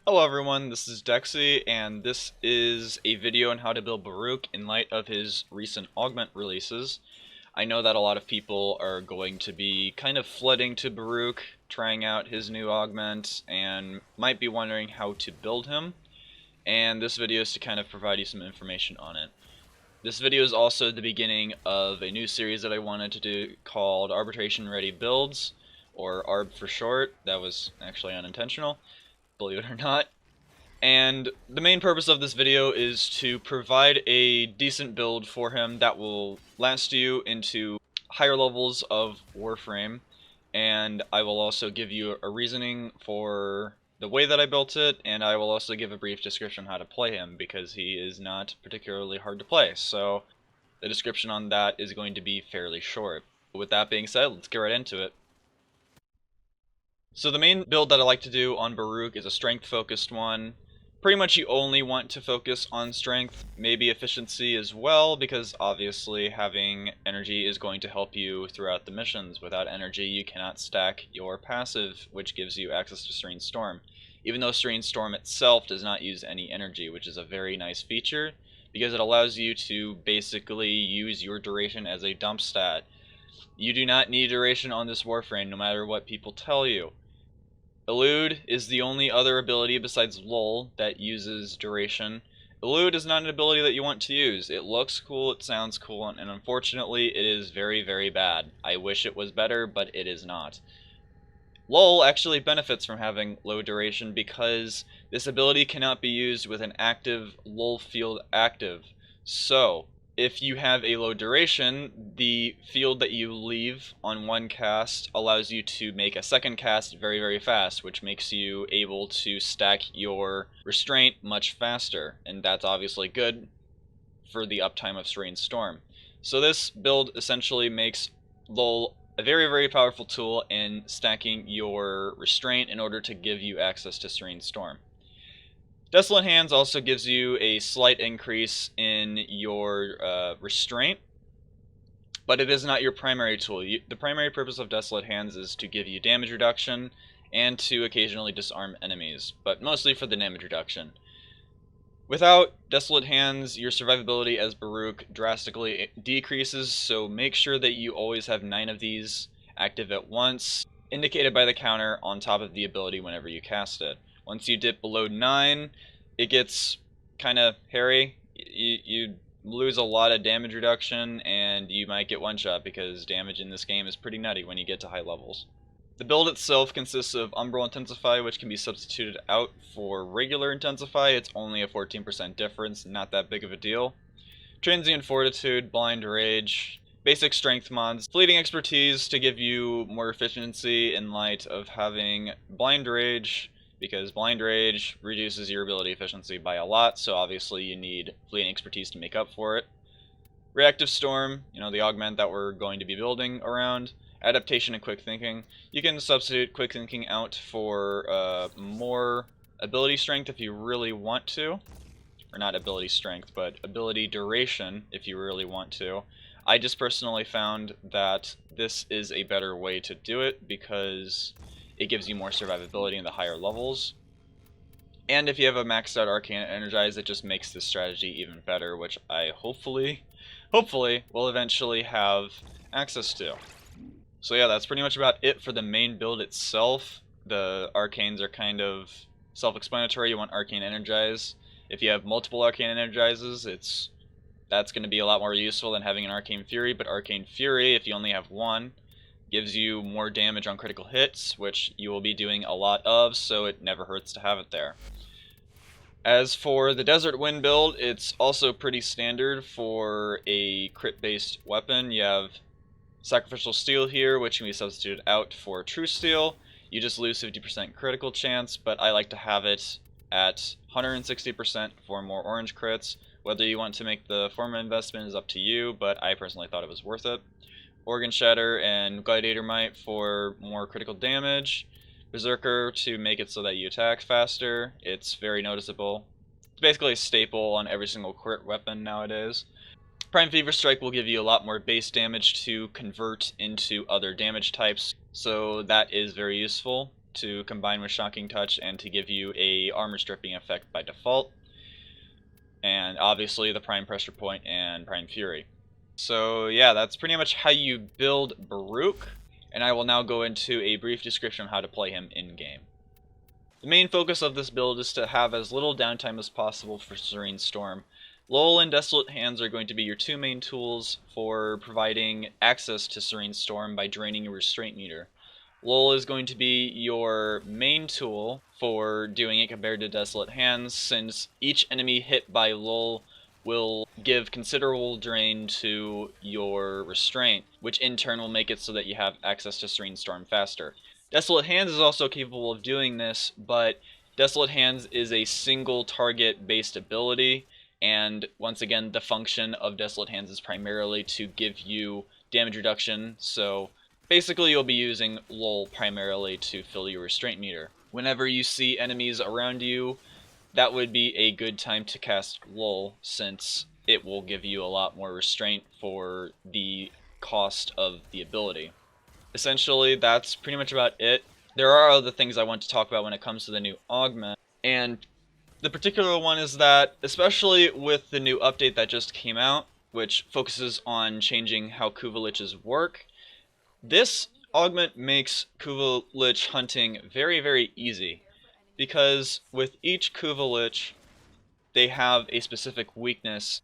Hello everyone, this is Dexy, and this is a video on how to build Baruuk in light of his recent augment releases. I know that a lot of people are going to be kind of flooding to Baruuk, trying out his new augment, and might be wondering how to build him, and this video is to kind of provide you some information on it. This video is also the beginning of a new series that I wanted to do called Arbitration Ready Builds, or ARB for short. That was actually unintentional, believe it or not. And the main purpose of this video is to provide a decent build for him that will last you into higher levels of Warframe, and I will also give you a reasoning for the way that I built it, and I will also give a brief description on how to play him, because he is not particularly hard to play, so the description on that is going to be fairly short. With that being said, let's get right into it. So the main build that I like to do on Baruuk is a strength-focused one. Pretty much you only want to focus on strength, maybe efficiency as well, because obviously having energy is going to help you throughout the missions. Without energy you cannot stack your passive, which gives you access to Serene Storm. Even though Serene Storm itself does not use any energy, which is a very nice feature, because it allows you to basically use your duration as a dump stat. You do not need duration on this Warframe, no matter what people tell you. Elude is the only other ability besides Lull that uses duration. Elude is not an ability that you want to use. It looks cool, it sounds cool, and unfortunately it is very, very bad. I wish it was better, but it is not. Lull actually benefits from having low duration because this ability cannot be used with an active Lull field active. So, if you have a low duration, the field that you leave on one cast allows you to make a second cast very, very fast, which makes you able to stack your restraint much faster, and that's obviously good for the uptime of Serene Storm. So this build essentially makes Lull a very, very powerful tool in stacking your restraint in order to give you access to Serene Storm. Desolate Hands also gives you a slight increase in your restraint, but it is not your primary tool. The primary purpose of Desolate Hands is to give you damage reduction and to occasionally disarm enemies, but mostly for the damage reduction. Without Desolate Hands, your survivability as Baruuk drastically decreases, so make sure that you always have 9 of these active at once, indicated by the counter on top of the ability whenever you cast it. Once you dip below 9, it gets kind of hairy. You lose a lot of damage reduction, and you might get one-shot because damage in this game is pretty nutty when you get to high levels. The build itself consists of Umbral Intensify, which can be substituted out for regular Intensify. It's only a 14% difference, not that big of a deal. Transient Fortitude, Blind Rage, basic strength mods, Fleeting Expertise to give you more efficiency in light of having Blind Rage, because Blind Rage reduces your ability efficiency by a lot, so obviously you need Fleeting Expertise to make up for it. Reactive Storm, the augment that we're going to be building around. Adaptation and Quick Thinking. You can substitute Quick Thinking out for more ability strength if you really want to. Or not ability strength, but ability duration if you really want to. I just personally found that this is a better way to do it because it gives you more survivability in the higher levels. And if you have a maxed out Arcane Energize, it just makes this strategy even better, which I hopefully will eventually have access to. So yeah, that's pretty much about it for the main build itself. The Arcanes are kind of self-explanatory. You want Arcane Energize. If you have multiple Arcane Energizes, that's going to be a lot more useful than having an Arcane Fury, but Arcane Fury, if you only have one, gives you more damage on critical hits, which you will be doing a lot of, so it never hurts to have it there. As for the Desert Wind build, it's also pretty standard for a crit-based weapon. You have Sacrificial Steel here, which can be substituted out for True Steel. You just lose 50% critical chance, but I like to have it at 160% for more orange crits. Whether you want to make the former investment is up to you, but I personally thought it was worth it. Organ Shatter and Gladiator Might for more critical damage. Berserker to make it so that you attack faster. It's very noticeable. It's basically a staple on every single crit weapon nowadays. Prime Fever Strike will give you a lot more base damage to convert into other damage types, so that is very useful. to combine with Shocking Touch and to give you a armor stripping effect by default. And obviously the Prime Pressure Point and Prime Fury. So yeah, that's pretty much how you build Baruuk, and I will now go into a brief description on how to play him in-game. The main focus of this build is to have as little downtime as possible for Serene Storm. Lull and Desolate Hands are going to be your two main tools for providing access to Serene Storm by draining your restraint meter. Lull is going to be your main tool for doing it compared to Desolate Hands, since each enemy hit by Lull will give considerable drain to your restraint, which in turn will make it so that you have access to Serene Storm faster. Desolate Hands is also capable of doing this, but Desolate Hands is a single target based ability, and once again the function of Desolate Hands is primarily to give you damage reduction, so basically you'll be using Lull primarily to fill your restraint meter. Whenever you see enemies around you, that would be a good time to cast Lull, since it will give you a lot more restraint for the cost of the ability. Essentially, that's pretty much about it. There are other things I want to talk about when it comes to the new augment, and the particular one is that, especially with the new update that just came out, which focuses on changing how Kuvaliches work, this augment makes Kuvalich hunting very, very easy, because with each Kuvalich, they have a specific weakness.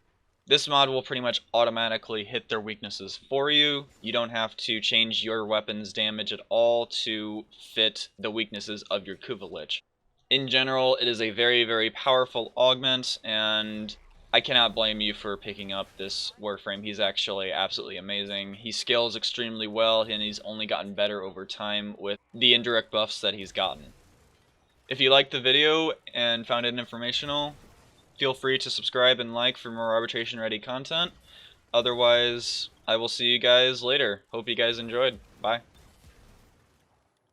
This mod will pretty much automatically hit their weaknesses for you. You don't have to change your weapon's damage at all to fit the weaknesses of your Kuvalich. In general, it is a very, very powerful augment, and I cannot blame you for picking up this Warframe. He's actually absolutely amazing. He scales extremely well, and he's only gotten better over time with the indirect buffs that he's gotten. If you liked the video and found it informational, feel free to subscribe and like for more arbitration ready content. Otherwise, I will see you guys later. Hope you guys enjoyed. Bye.